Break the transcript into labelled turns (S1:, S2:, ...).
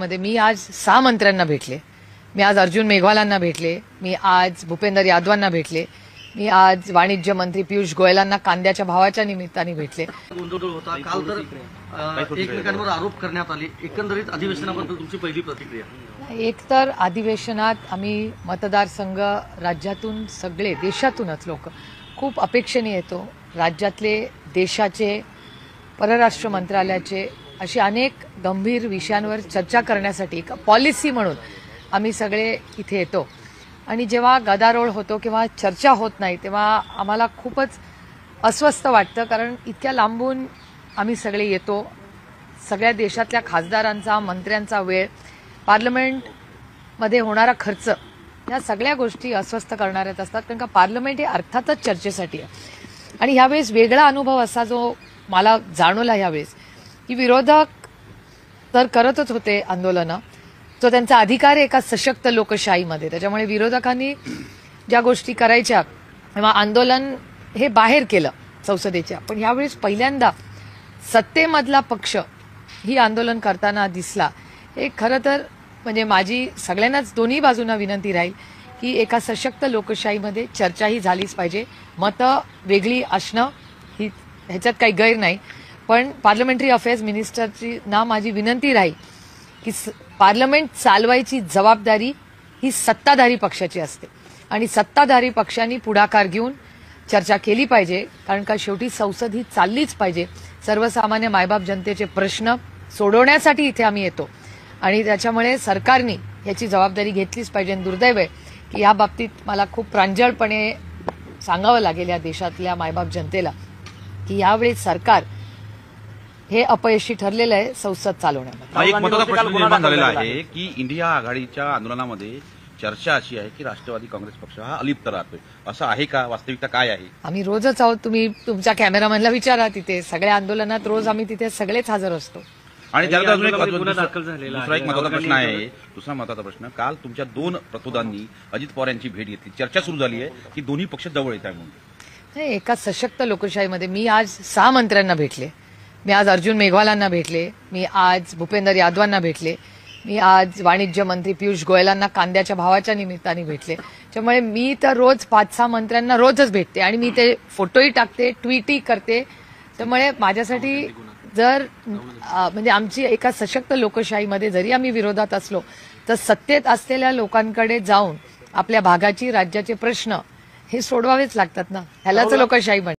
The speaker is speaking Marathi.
S1: मध्ये मी आज 6 मंत्र्यांना भेटले. मी आज अर्जुन मेघवालांना भेटले. मी आज भूपेंद्र यादवांना भेटले. मी आज वाणिज्य मंत्री पियुष गोयलांना कांद्याच्या भावाच्या निमित्ताने भेटले.
S2: गोंधळ होता काल तर एकमेकांवर आरोप करण्यात आले. एकंदरीत अधिवेशनाबद्दल तुमची पहिली प्रतिक्रिया?
S1: एकतर अधिवेशनात आम्ही मतदारसंघ राज्यातून सगळे देशातूनच लोक खूप अपेक्षेने येतो. राज्यातले देशाचे परराष्ट्र मंत्रालयाचे अशी अनेक गंभीर विषयांवर चर्चा करण्यासाठी एक पॉलिसी म्हणून आम्ही सगळे इथे येतो. आणि जेव्हा गदारोळ होतो किंवा चर्चा होत नाही तेव्हा आम्हाला खूपच अस्वस्थ वाटतं, कारण इतक्या लांबून आम्ही सगळे येतो. सगळ्या देशातल्या खासदारांचा मंत्र्यांचा वेळ, पार्लमेंटमध्ये होणारा खर्च, या सगळ्या गोष्टी अस्वस्थ करणाऱ्याच असतात. कारण का पार्लमेंट हे अर्थातच चर्चेसाठी आहे. आणि ह्यावेळेस वेगळा अनुभव असा जो मला जाणवला ह्यावेळेस की विरोधक तर करतच होते आंदोलनं, तो त्यांचा अधिकार आहे एका सशक्त लोकशाहीमध्ये. त्याच्यामुळे विरोधकांनी ज्या गोष्टी करायच्या किंवा आंदोलन हे बाहेर केलं संसदेच्या, पण यावेळेस पहिल्यांदा सत्तेमधला पक्ष ही आंदोलन करताना दिसला. हे खरं तर म्हणजे माझी सगळ्यांनाच दोन्ही बाजूंना विनंती राहील की एका सशक्त लोकशाहीमध्ये चर्चा ही झालीच पाहिजे. मतं वेगळी असणं ही ह्याच्यात काही गैर नाही, पण पार्लमेंटरी अफेअर्स मिनिस्टरची ना माझी विनंती राहील की पार्लमेंट चालवायची जबाबदारी ही सत्ताधारी पक्षाची असते आणि सत्ताधारी पक्षांनी पुढाकार घेऊन चर्चा केली पाहिजे. कारण का शेवटी संसद ही चाललीच पाहिजे. सर्वसामान्य मायबाप जनतेचे प्रश्न सोडवण्यासाठी इथे आम्ही येतो आणि त्याच्यामुळे सरकारने याची जबाबदारी घेतलीच पाहिजे. दुर्दैव आहे की या बाबतीत मला खूप प्रांजळपणे सांगावं लागेल या देशातल्या मायबाप जनतेला की यावेळी सरकार हे अपयशी ठरलेलं आहे संसद चालवण्यामध्ये.
S3: एक महत्त्वाचा प्रश्न निर्माण झालेला आहे की इंडिया आघाडीच्या आंदोलनामध्ये चर्चा अशी आहे की राष्ट्रवादी काँग्रेस पक्ष हा अलिप्त राहतोय. असं आहे का? वास्तविकता काय आहे?
S1: आम्ही रोजच आहोत. तुम्ही तुमच्या कॅमेरामॅनला विचारा. तिथे सगळ्या आंदोलनात रोज आम्ही तिथे सगळेच हजर असतो.
S3: आणि त्यानंतर अजून दुसरा एक महत्त्वाचा प्रश्न आहे. दुसरा महत्त्वाचा प्रश्न, काल तुमच्या 2 प्रतोदांनी अजित पवार यांची भेट घेतली. चर्चा सुरू झाली आहे की दोन्ही पक्ष जवळ येत आहे म्हणून.
S1: नाही, एका सशक्त लोकशाहीमध्ये मी आज 6 मंत्र्यांना भेटले. मी आज अर्जुन मेघवालांना भेटले. मी आज भूपेंद्र यादवांना भेटले. मी आज वाणिज्य मंत्री पियुष गोयलांना कांद्याच्या भावाच्या निमित्ताने भेटले. त्यामुळे मी तर रोज 5-6 मंत्र्यांना रोजच भेटते आणि मी ते फोटोही टाकते, ट्विटही करते. त्यामुळे माझ्यासाठी जर म्हणजे आमची एका सशक्त लोकशाहीमध्ये जरी आम्ही विरोधात असलो तर सत्तेत असलेल्या लोकांकडे जाऊन आपल्या भागाची, राज्याचे प्रश्न हे सोडवावेच लागतात ना. ह्यालाच लोकशाही म्हणतात.